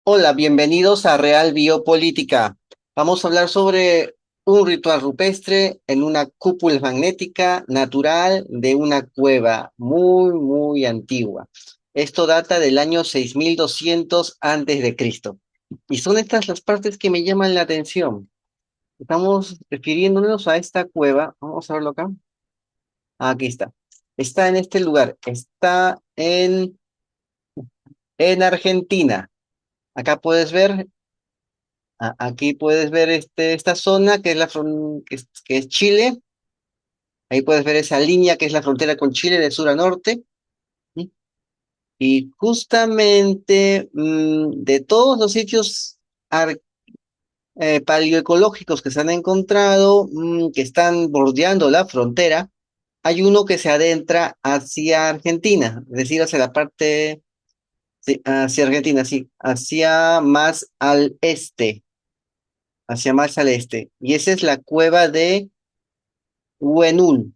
Hola, bienvenidos a Real Biopolítica. Vamos a hablar sobre un ritual rupestre en una cúpula magnética natural de una cueva muy antigua. Esto data del año 6200 antes de Cristo. Y son estas las partes que me llaman la atención. Estamos refiriéndonos a esta cueva. Vamos a verlo acá. Aquí está. Está en este lugar. Está en Argentina. Acá puedes ver. Aquí puedes ver esta zona que es que es Chile. Ahí puedes ver esa línea que es la frontera con Chile de sur a norte. ¿Sí? Y justamente de todos los sitios paleoecológicos que se han encontrado, que están bordeando la frontera, hay uno que se adentra hacia Argentina, es decir, hacia la parte, sí, hacia Argentina, sí, hacia más al este. Y esa es la cueva de Huenul.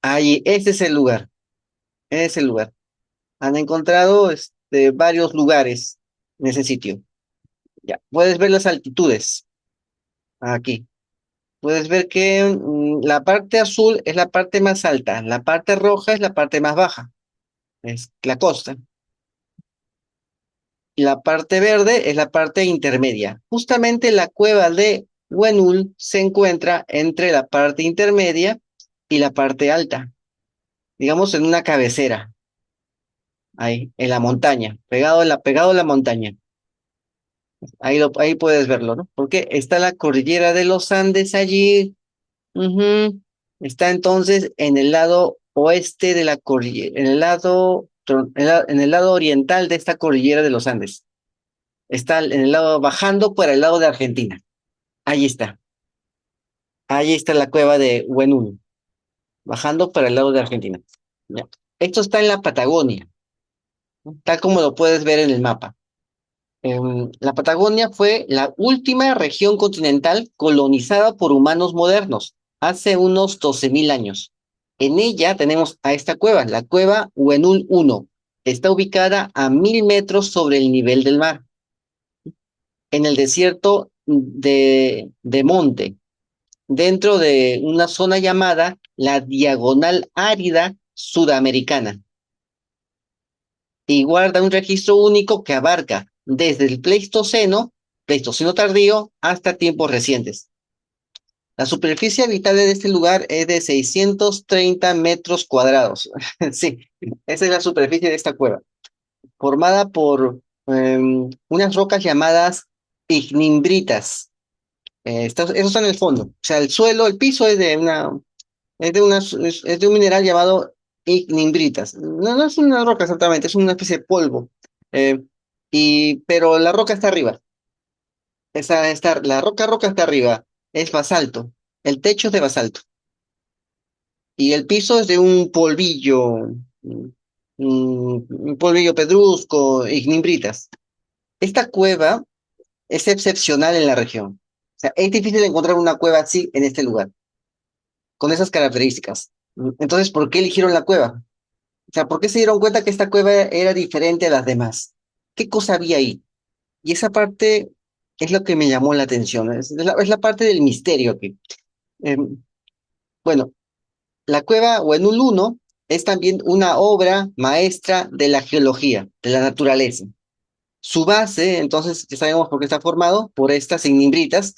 Ahí, ese es el lugar, ese es el lugar. Han encontrado varios lugares en ese sitio. Ya, puedes ver las altitudes aquí. Puedes ver que la parte azul es la parte más alta, la parte roja es la parte más baja, es la costa. Y la parte verde es la parte intermedia. Justamente la cueva de Huenul se encuentra entre la parte intermedia y la parte alta, digamos en una cabecera. Ahí, en la montaña, pegado a la montaña. Ahí puedes verlo, ¿no? Porque está la cordillera de los Andes allí. Ujú. Está entonces en el lado oeste de la cordillera, en el lado oriental de esta cordillera de los Andes. Está en el lado, bajando por el lado de Argentina. Ahí está. Ahí está la cueva de Huenul, bajando para el lado de Argentina. Ya. Esto está en la Patagonia, ¿no? Tal como lo puedes ver en el mapa. La Patagonia fue la última región continental colonizada por humanos modernos, hace unos 12.000 años. En ella tenemos a esta cueva, la cueva Huenul 1. Está ubicada a 1.000 metros sobre el nivel del mar, en el desierto de Monte, dentro de una zona llamada la Diagonal Árida Sudamericana, y guarda un registro único que abarca desde el Pleistoceno tardío, hasta tiempos recientes. La superficie habitable de este lugar es de 630 metros cuadrados. Sí, esa es la superficie de esta cueva, formada por unas rocas llamadas ignimbritas. Eso está en el fondo. O sea, el suelo, el piso es de un mineral llamado ignimbritas. No, no es una roca exactamente, es una especie de polvo. Eh, pero la roca está arriba. La roca está arriba. Es basalto. El techo es de basalto. Y el piso es de un polvillo, un polvillo pedrusco, ignimbritas. Esta cueva es excepcional en la región. O sea, es difícil encontrar una cueva así en este lugar, con esas características. Entonces, ¿por qué eligieron la cueva? O sea, ¿por qué se dieron cuenta que esta cueva era diferente a las demás? ¿Qué cosa había ahí? Y esa parte es lo que me llamó la atención. Es la parte del misterio aquí. Bueno, la cueva Huenul 1 es también una obra maestra de la geología, de la naturaleza. Su base, entonces, ya sabemos por qué está formado, por estas ignimbritas,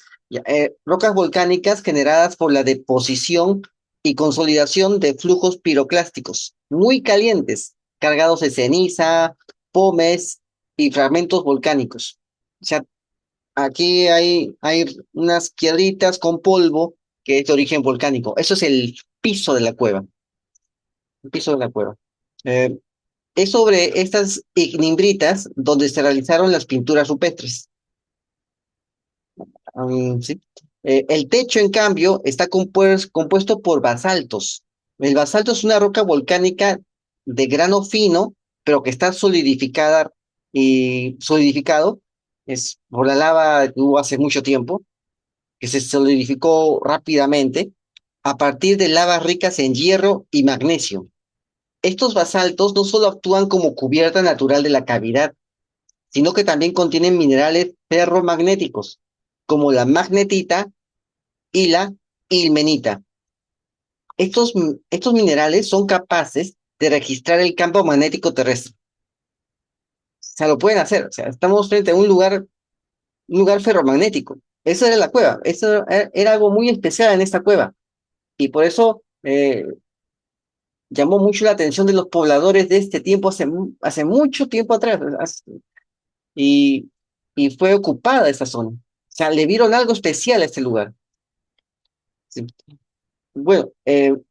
rocas volcánicas generadas por la deposición y consolidación de flujos piroclásticos muy calientes, cargados de ceniza, pomes y fragmentos volcánicos. O sea, aquí hay unas piedritas con polvo que es de origen volcánico. Eso es el piso de la cueva, el piso de la cueva. Eh, es sobre estas ignimbritas donde se realizaron las pinturas rupestres. Sí. El techo, en cambio, está compuesto por basaltos. El basalto es una roca volcánica de grano fino, pero que está solidificada y solidificado. Es por la lava que hubo hace mucho tiempo, que se solidificó rápidamente a partir de lavas ricas en hierro y magnesio. Estos basaltos no solo actúan como cubierta natural de la cavidad, sino que también contienen minerales ferromagnéticos, como la magnetita y la ilmenita. Estos minerales son capaces de registrar el campo magnético terrestre. O sea, lo pueden hacer. O sea, estamos frente a un lugar ferromagnético. Esa era la cueva. Eso era algo muy especial en esta cueva. Y por eso llamó mucho la atención de los pobladores de este tiempo, hace mucho tiempo atrás. Y, y fue ocupada esa zona. O sea, le vieron algo especial a este lugar. Sí. Bueno,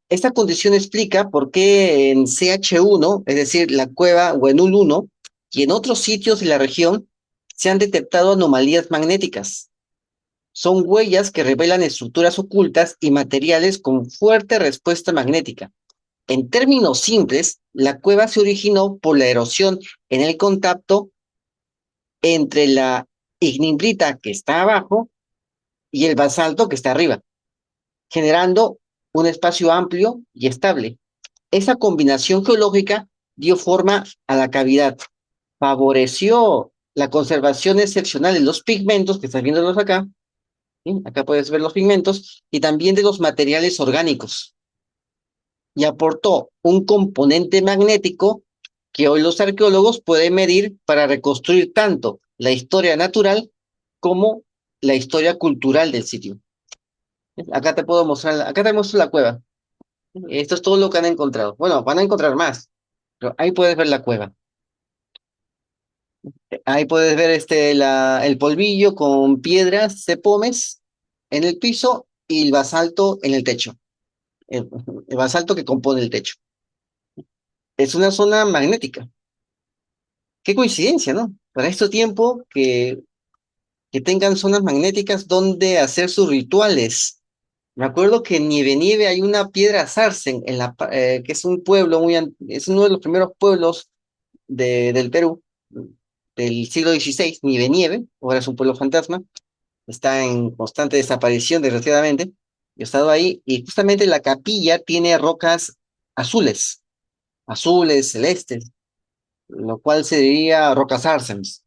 esta condición explica por qué en CH1, es decir, la cueva Huenul 1, y en otros sitios de la región se han detectado anomalías magnéticas. Son huellas que revelan estructuras ocultas y materiales con fuerte respuesta magnética. En términos simples, la cueva se originó por la erosión en el contacto entre la ignimbrita que está abajo y el basalto que está arriba, generando un espacio amplio y estable. Esa combinación geológica dio forma a la cavidad, favoreció la conservación excepcional de los pigmentos, que estás viéndolos acá, ¿sí? Acá puedes ver los pigmentos, y también de los materiales orgánicos, y aportó un componente magnético que hoy los arqueólogos pueden medir para reconstruir tanto la historia natural como la historia cultural del sitio. Acá te puedo mostrar, acá te muestro la cueva. Esto es todo lo que han encontrado. Bueno, van a encontrar más, pero ahí puedes ver la cueva. Ahí puedes ver el polvillo con piedras de pómez en el piso y el basalto en el techo. El, el basalto que compone el techo. Es una zona magnética. Qué coincidencia, ¿no? Para este tiempo que tengan zonas magnéticas donde hacer sus rituales. Me acuerdo que en Nieve Nieve hay una piedra Sarsen, que es un pueblo es uno de los primeros pueblos del Perú, del siglo XVI, Nieve Nieve, ahora es un pueblo fantasma, está en constante desaparición, desgraciadamente. Yo he estado ahí y justamente la capilla tiene rocas azules, azules, celestes, lo cual sería rocas Sarsens.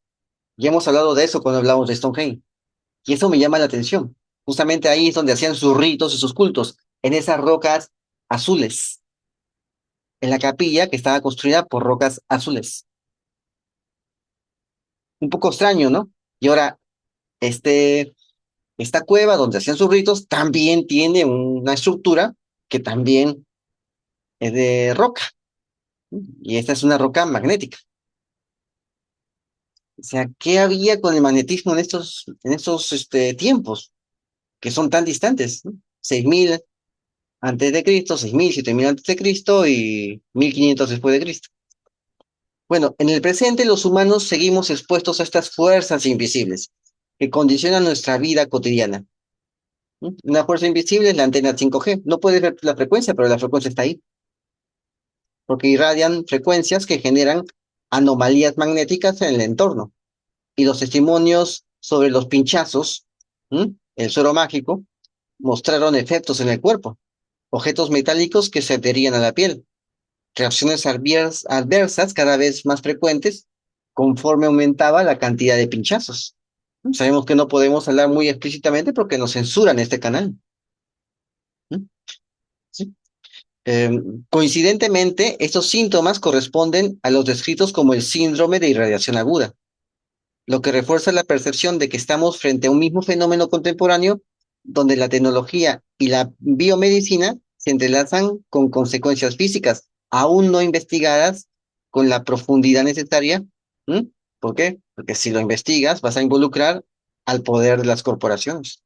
Ya hemos hablado de eso cuando hablamos de Stonehenge. Y eso me llama la atención. Justamente ahí es donde hacían sus ritos y sus cultos, en esas rocas azules, en la capilla que estaba construida por rocas azules. Un poco extraño, ¿no? Y ahora, esta cueva donde hacían sus ritos también tiene una estructura que también es de roca, y esta es una roca magnética. O sea, ¿qué había con el magnetismo en estos tiempos que son tan distantes, ¿no? 6000 antes de Cristo, 6000, 7000 antes de Cristo y 1500 después de Cristo. Bueno, en el presente los humanos seguimos expuestos a estas fuerzas invisibles que condicionan nuestra vida cotidiana. ¿No? Una fuerza invisible es la antena 5G. No puedes ver la frecuencia, pero la frecuencia está ahí, porque irradian frecuencias que generan anomalías magnéticas en el entorno. Y los testimonios sobre los pinchazos, ¿m? El suero mágico, mostraron efectos en el cuerpo, objetos metálicos que se adherían a la piel, reacciones adversas cada vez más frecuentes conforme aumentaba la cantidad de pinchazos. Sabemos que no podemos hablar muy explícitamente porque nos censuran este canal. ¿Mm? ¿Sí? Eh, Coincidentemente, estos síntomas corresponden a los descritos como el síndrome de irradiación aguda, lo que refuerza la percepción de que estamos frente a un mismo fenómeno contemporáneo donde la tecnología y la biomedicina se entrelazan con consecuencias físicas aún no investigadas con la profundidad necesaria. ¿Mm? ¿Por qué? Porque si lo investigas vas a involucrar al poder de las corporaciones.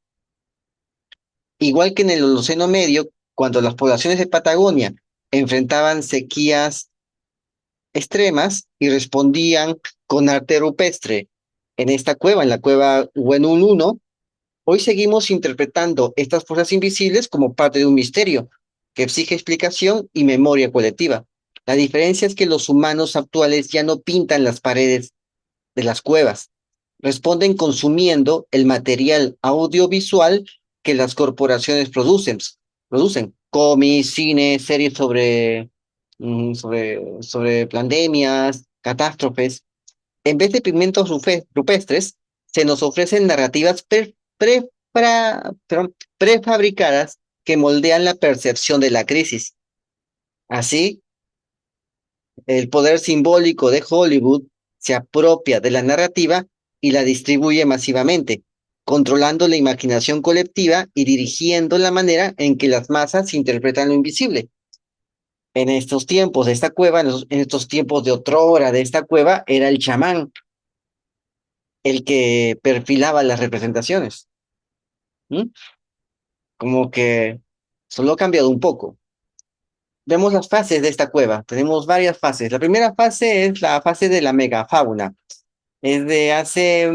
Igual que en el Holoceno Medio, cuando las poblaciones de Patagonia enfrentaban sequías extremas y respondían con arte rupestre en esta cueva, en la cueva Huenul 1, hoy seguimos interpretando estas fuerzas invisibles como parte de un misterio que exige explicación y memoria colectiva. La diferencia es que los humanos actuales ya no pintan las paredes de las cuevas, responden consumiendo el material audiovisual que las corporaciones producen cómics, cine, series sobre pandemias, catástrofes. En vez de pigmentos rupestres, se nos ofrecen narrativas perdón, prefabricadas que moldean la percepción de la crisis. Así, el poder simbólico de Hollywood se apropia de la narrativa y la distribuye masivamente, controlando la imaginación colectiva y dirigiendo la manera en que las masas interpretan lo invisible. En estos tiempos de esta cueva, en estos tiempos de otrora de esta cueva, era el chamán el que perfilaba las representaciones. ¿Mm? Como que solo ha cambiado un poco. Vemos las fases de esta cueva. Tenemos varias fases. La primera fase es la fase de la megafauna. Es de hace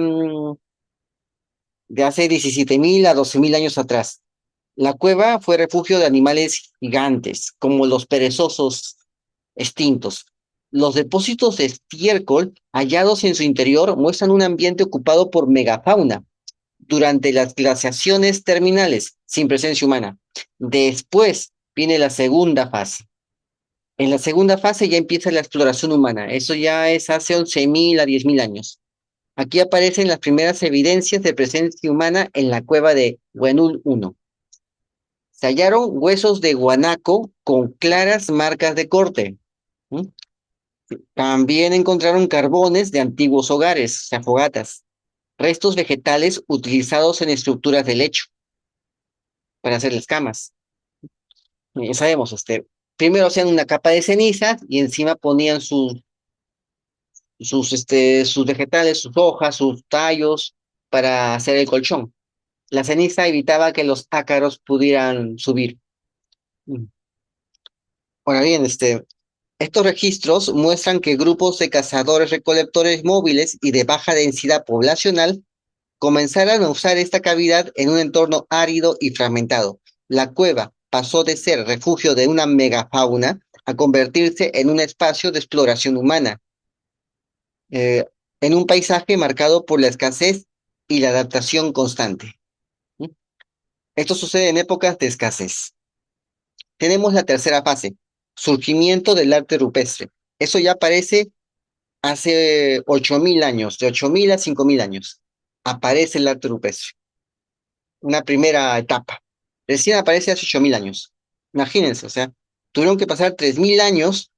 17.000 a 12.000 años atrás. La cueva fue refugio de animales gigantes, como los perezosos extintos. Los depósitos de estiércol hallados en su interior muestran un ambiente ocupado por megafauna durante las glaciaciones terminales, sin presencia humana. Después viene la segunda fase. En la segunda fase ya empieza la exploración humana. Eso ya es hace 11.000 a 10.000 años. Aquí aparecen las primeras evidencias de presencia humana en la cueva de Huenul I. Se hallaron huesos de guanaco con claras marcas de corte. ¿Mm? También encontraron carbones de antiguos hogares, o sea, fogatas, restos vegetales utilizados en estructuras de lecho para hacer las camas. Sabemos, primero hacían una capa de cenizas y encima ponían sus vegetales, sus hojas, sus tallos para hacer el colchón. La ceniza evitaba que los ácaros pudieran subir. Mm. Ahora bien, estos registros muestran que grupos de cazadores-recolectores móviles y de baja densidad poblacional comenzaron a usar esta cavidad en un entorno árido y fragmentado. La cueva pasó de ser refugio de una megafauna a convertirse en un espacio de exploración humana, eh, en un paisaje marcado por la escasez y la adaptación constante. ¿Mm? Esto sucede en épocas de escasez. Tenemos la tercera fase, surgimiento del arte rupestre. Eso ya aparece hace 8.000 años, de 8.000 a 5.000 años. Aparece el arte rupestre, una primera etapa. Recién aparece hace 8.000 años. Imagínense, o sea, tuvieron que pasar 3.000 años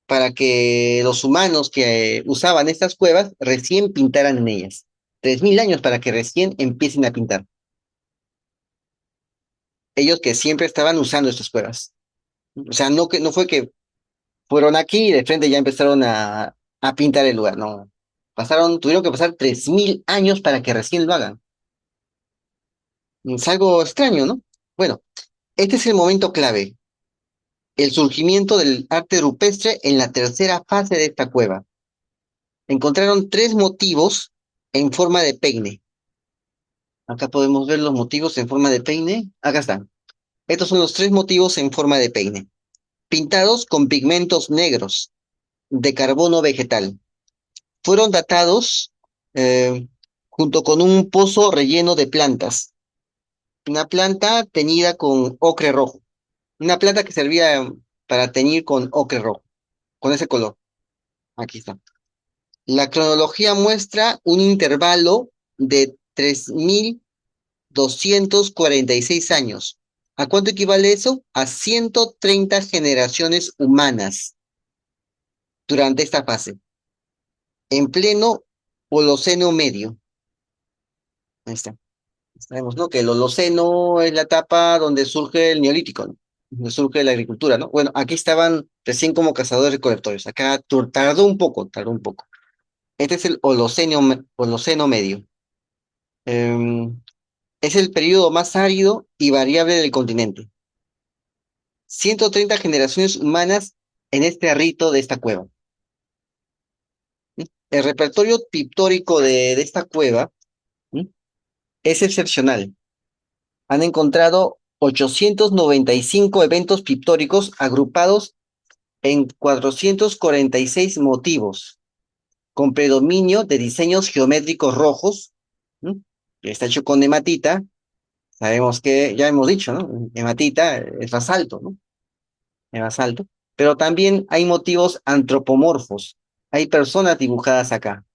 para que los humanos que usaban estas cuevas recién pintaran en ellas. 3.000 años para que recién empiecen a pintar. Ellos que siempre estaban usando estas cuevas. O sea, no fue que fueron aquí y de frente ya empezaron a pintar el lugar, no. Tuvieron que pasar 3.000 años para que recién lo hagan. Es algo extraño, ¿no? Bueno, este es el momento clave, el surgimiento del arte rupestre en la tercera fase de esta cueva. Encontraron tres motivos en forma de peine. Acá podemos ver los motivos en forma de peine. Acá están. Estos son los tres motivos en forma de peine, pintados con pigmentos negros de carbono vegetal. Fueron datados eh, junto con un pozo relleno de plantas. Una planta teñida con ocre rojo. Una planta que servía para teñir con ocre rojo, con ese color. Aquí está. La cronología muestra un intervalo de 3.246 años. ¿A cuánto equivale eso? A 130 generaciones humanas durante esta fase, en pleno Holoceno medio. Ahí está. Sabemos, ¿no? Que el Holoceno es la etapa donde surge el Neolítico, ¿no? Donde surge la agricultura, ¿no? Bueno, aquí estaban recién como cazadores-recolectores. Acá tardó un poco, tardó un poco. Este es el Holoceno medio. Em, es el periodo más árido y variable del continente. 130 generaciones humanas en este rito de esta cueva. ¿Sí? El repertorio pictórico de esta cueva, ¿sí?, es excepcional. Han encontrado 895 eventos pictóricos agrupados en 446 motivos, con predominio de diseños geométricos rojos. ¿Sí? Está hecho con hematita. Sabemos que, ya hemos dicho, ¿no? Hematita es basalto, ¿no? Es basalto. Pero también hay motivos antropomorfos. Hay personas dibujadas acá,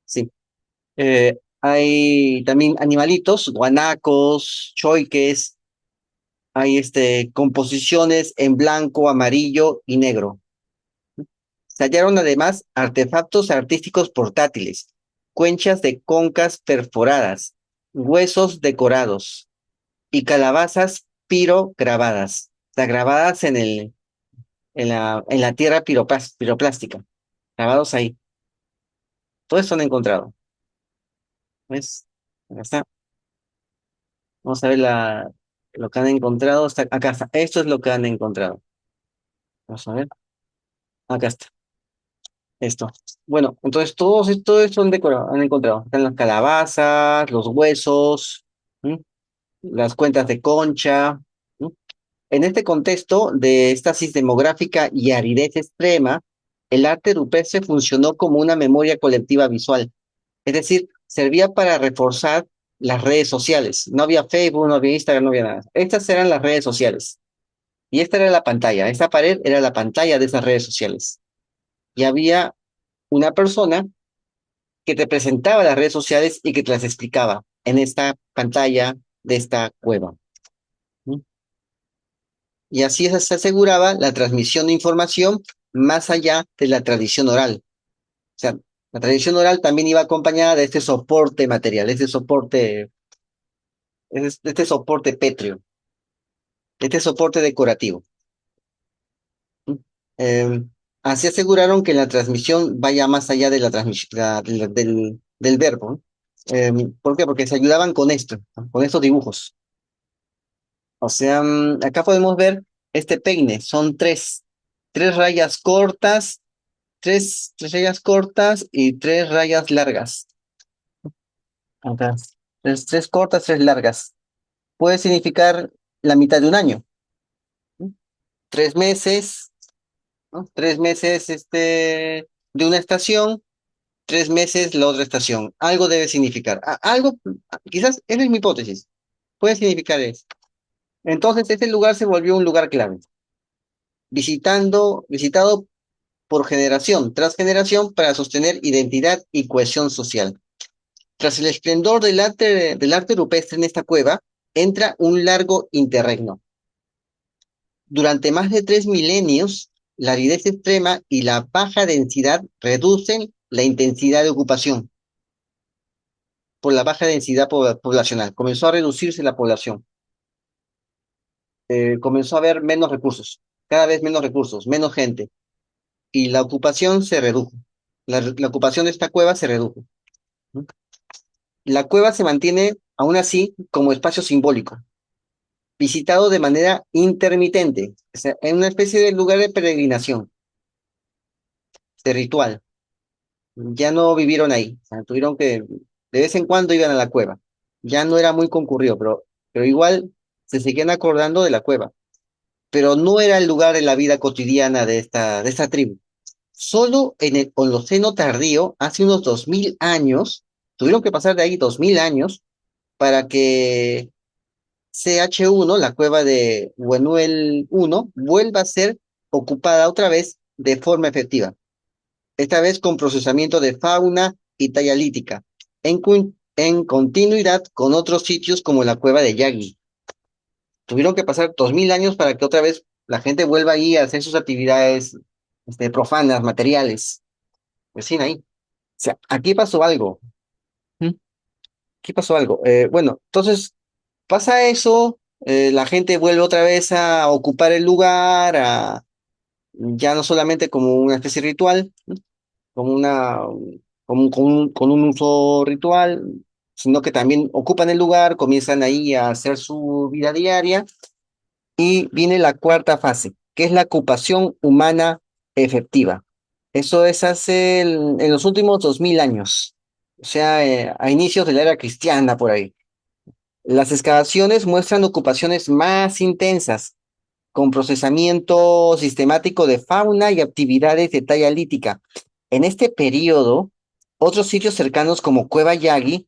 sí. Hay también animalitos, guanacos, choiques, hay composiciones en blanco, amarillo y negro. Se hallaron además artefactos artísticos portátiles, cuenchas de concas perforadas, huesos decorados y calabazas pirograbadas, o sea, grabadas en la tierra piroplástica, grabados ahí. Todo esto han encontrado. ¿Ves? Acá está. Vamos a ver lo que han encontrado. Acá está. Esto es lo que han encontrado. Vamos a ver. Acá está. Esto. Bueno, entonces todo esto han encontrado. Están las calabazas, los huesos, ¿m? Las cuentas de concha. ¿M? En este contexto de estasis demográfica y aridez extrema, el arte rupestre funcionó como una memoria colectiva visual. Es decir, servía para reforzar las redes sociales. No había Facebook, no había Instagram, no había nada. Estas eran las redes sociales. Y esta era la pantalla. Esta pared era la pantalla de esas redes sociales. Y había una persona que te presentaba las redes sociales y que te las explicaba en esta pantalla de esta cueva. ¿Mm? Y así se aseguraba la transmisión de información más allá de la tradición oral. O sea, la tradición oral también iba acompañada de este soporte material, este soporte pétreo, este soporte decorativo. ¿Mm? Eh, Así aseguraron que la transmisión vaya más allá de la transmisión del verbo. ¿No? ¿Por qué? Porque se ayudaban con esto, ¿no? Con estos dibujos. O sea, acá podemos ver este peine. Son tres rayas cortas, tres rayas cortas y tres rayas largas. Acá. Tres cortas, tres largas. Puede significar la mitad de un año. ¿No? 3 meses, ¿no? 3 meses de una estación, 3 meses la otra estación. Algo debe significar. Algo, quizás, esa es mi hipótesis. Puede significar eso. Entonces, este lugar se volvió un lugar clave, visitado por generación tras generación para sostener identidad y cohesión social. Tras el esplendor del arte rupestre en esta cueva, entra un largo interregno. Durante más de 3 milenios, la aridez extrema y la baja densidad reducen la intensidad de ocupación por la baja densidad poblacional. Comenzó a reducirse la población, comenzó a haber menos recursos, cada vez menos recursos, menos gente, y la ocupación se redujo. La ocupación de esta cueva se redujo. ¿No? La cueva se mantiene, aún así, como espacio simbólico, visitado de manera intermitente, o sea, en una especie de lugar de peregrinación, de ritual. Ya no vivieron ahí, o sea, tuvieron que, de vez en cuando iban a la cueva. Ya no era muy concurrido, pero igual se seguían acordando de la cueva. Pero no era el lugar de la vida cotidiana de esta tribu. Solo en el Holoceno tardío, hace unos 2000 años, tuvieron que pasar de ahí 2000 años para que CH1, la cueva de Huenuel 1, vuelva a ser ocupada otra vez de forma efectiva, esta vez con procesamiento de fauna y talla lítica, en continuidad con otros sitios como la cueva de Yagi. Tuvieron que pasar 2000 años para que otra vez la gente vuelva ahí a hacer sus actividades profanas, materiales. Pues sí, ahí. O sea, aquí pasó algo. ¿Mm? Aquí pasó algo. Bueno, entonces pasa eso, la gente vuelve otra vez a ocupar el lugar, ya no solamente como una especie de ritual, ¿no? como una, con un uso ritual, sino que también ocupan el lugar, comienzan ahí a hacer su vida diaria, y viene la cuarta fase, que es la ocupación humana efectiva. Eso es en los últimos 2000 años, o sea, a inicios de la era cristiana por ahí. Las excavaciones muestran ocupaciones más intensas, con procesamiento sistemático de fauna y actividades de talla lítica. En este periodo, otros sitios cercanos como Cueva Yagi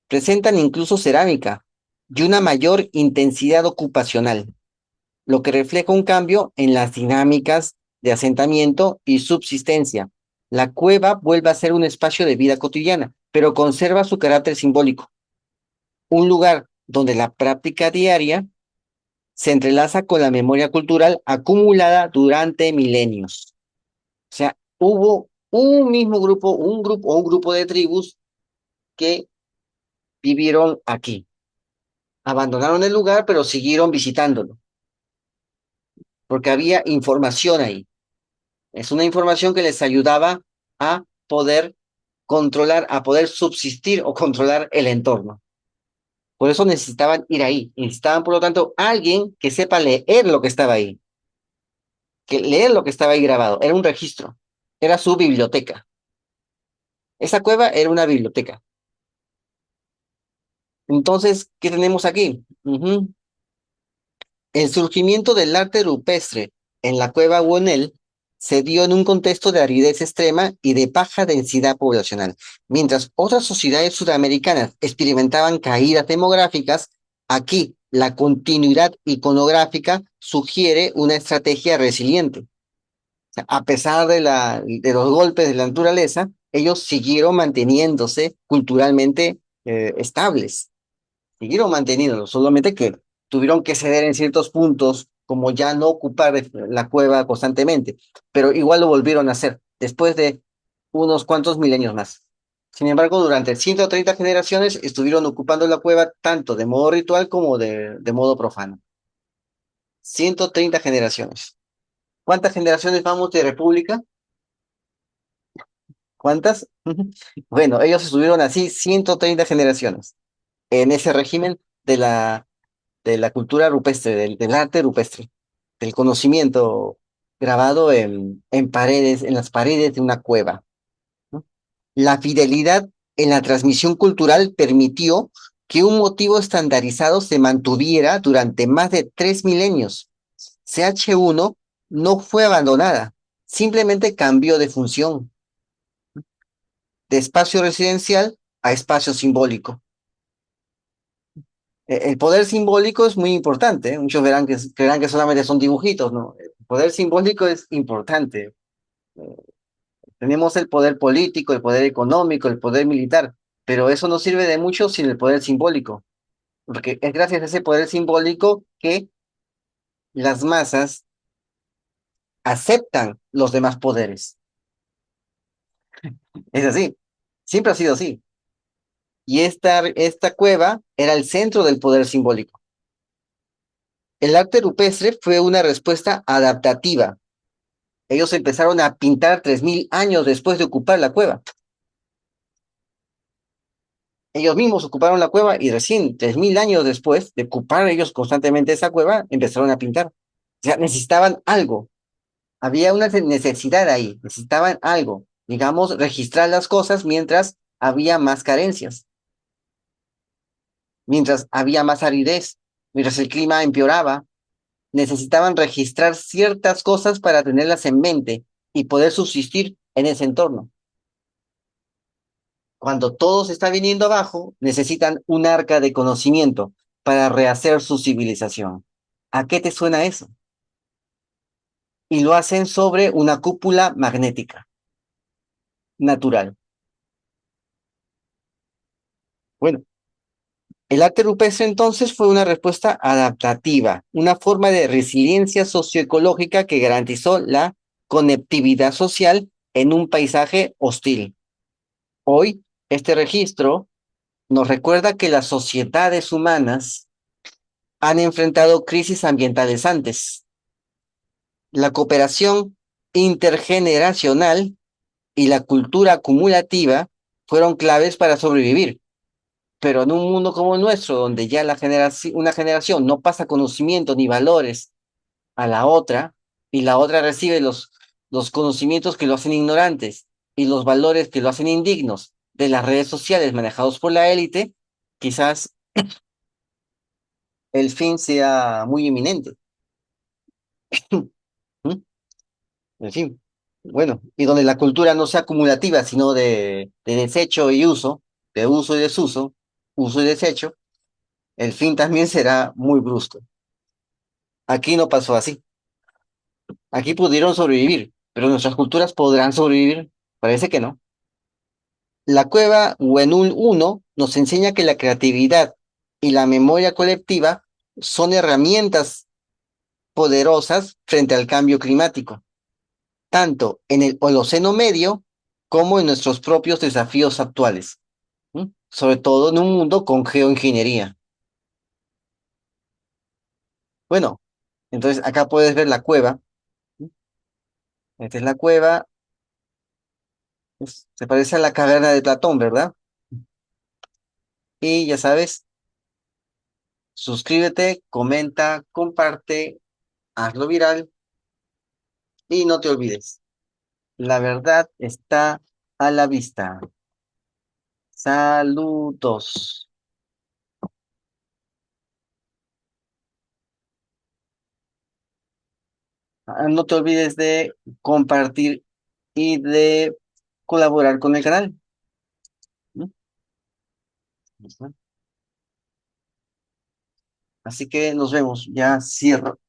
presentan incluso cerámica y una mayor intensidad ocupacional, lo que refleja un cambio en las dinámicas de asentamiento y subsistencia. La cueva vuelve a ser un espacio de vida cotidiana, pero conserva su carácter simbólico, un lugar donde la práctica diaria se entrelaza con la memoria cultural acumulada durante milenios. O sea, hubo un mismo grupo, un grupo o un grupo de tribus que vivieron aquí. Abandonaron el lugar, pero siguieron visitándolo, porque había información ahí. Es una información que les ayudaba a poder controlar, a poder subsistir o controlar el entorno. Por eso necesitaban ir ahí. Necesitaban, por lo tanto, alguien que sepa leer lo que estaba ahí, que leer lo que estaba ahí grabado. Era un registro, era su biblioteca. Esa cueva era una biblioteca. Entonces, ¿qué tenemos aquí? El surgimiento del arte rupestre en la cueva Huonel se dio en un contexto de aridez extrema y de baja densidad poblacional. Mientras otras sociedades sudamericanas experimentaban caídas demográficas, aquí la continuidad iconográfica sugiere una estrategia resiliente. O sea, a pesar de los golpes de la naturaleza, ellos siguieron manteniéndose culturalmente estables, siguieron manteniéndolo, solamente que tuvieron que ceder en ciertos puntos, como ya no ocupar la cueva constantemente, pero igual lo volvieron a hacer después de unos cuantos milenios más. Sin embargo, durante 130 generaciones estuvieron ocupando la cueva tanto de modo ritual como de modo profano. 130 generaciones. ¿Cuántas generaciones vamos de república? ¿Cuántas? Bueno, ellos estuvieron así 130 generaciones en ese régimen de la cultura rupestre, del arte rupestre, del conocimiento grabado en paredes, en las paredes de una cueva, ¿no? La fidelidad en la transmisión cultural permitió que un motivo estandarizado se mantuviera durante más de 3 milenios. CH1 no fue abandonada, simplemente cambió de función, de espacio residencial a espacio simbólico. El poder simbólico es muy importante, ¿eh? Muchos creerán que solamente son dibujitos, ¿no? El poder simbólico es importante. Eh, Tenemos el poder político, el poder económico, el poder militar, pero eso no sirve de mucho sin el poder simbólico, porque es gracias a ese poder simbólico que las masas aceptan los demás poderes. Es así, siempre ha sido así. Y esta cueva era el centro del poder simbólico. El arte rupestre fue una respuesta adaptativa. Ellos empezaron a pintar 3000 años después de ocupar la cueva. Ellos mismos ocuparon la cueva y recién 3000 años después de ocupar ellos constantemente esa cueva, empezaron a pintar. O sea, necesitaban algo. Había una necesidad ahí. Necesitaban algo. Digamos, registrar las cosas mientras había más carencias, mientras había más aridez, mientras el clima empeoraba. Necesitaban registrar ciertas cosas para tenerlas en mente y poder subsistir en ese entorno. Cuando todo se está viniendo abajo, necesitan un arca de conocimiento para rehacer su civilización. ¿A qué te suena eso? Y lo hacen sobre una cúpula magnética, natural. Bueno, el arte rupestre entonces fue una respuesta adaptativa, una forma de resiliencia socioecológica que garantizó la conectividad social en un paisaje hostil. Hoy, este registro nos recuerda que las sociedades humanas han enfrentado crisis ambientales antes. La cooperación intergeneracional y la cultura acumulativa fueron claves para sobrevivir, pero en un mundo como el nuestro, donde ya una generación no pasa conocimiento ni valores a la otra, y la otra recibe los conocimientos que lo hacen ignorantes y los valores que lo hacen indignos de las redes sociales manejados por la élite, quizás el fin sea muy inminente. ¿Mm? En fin, bueno, y donde la cultura no sea acumulativa, sino de desecho y de uso y desuso, uso y desecho, el fin también será muy brusco. Aquí no pasó así. Aquí pudieron sobrevivir, pero nuestras culturas podrán sobrevivir. Parece que no. La cueva Huenul 1 nos enseña que la creatividad y la memoria colectiva son herramientas poderosas frente al cambio climático, tanto en el Holoceno Medio como en nuestros propios desafíos actuales, ¿m? Sobre todo en un mundo con geoingeniería. Bueno, entonces acá puedes ver la cueva. Esta es la cueva. Se parece a la caverna de Platón, ¿verdad? Y ya sabes, suscríbete, comenta, comparte, hazlo viral y no te olvides. La verdad está a la vista. Saludos. No te olvides de compartir y de colaborar con el canal. ¿M? Así que nos vemos. Ya cierro.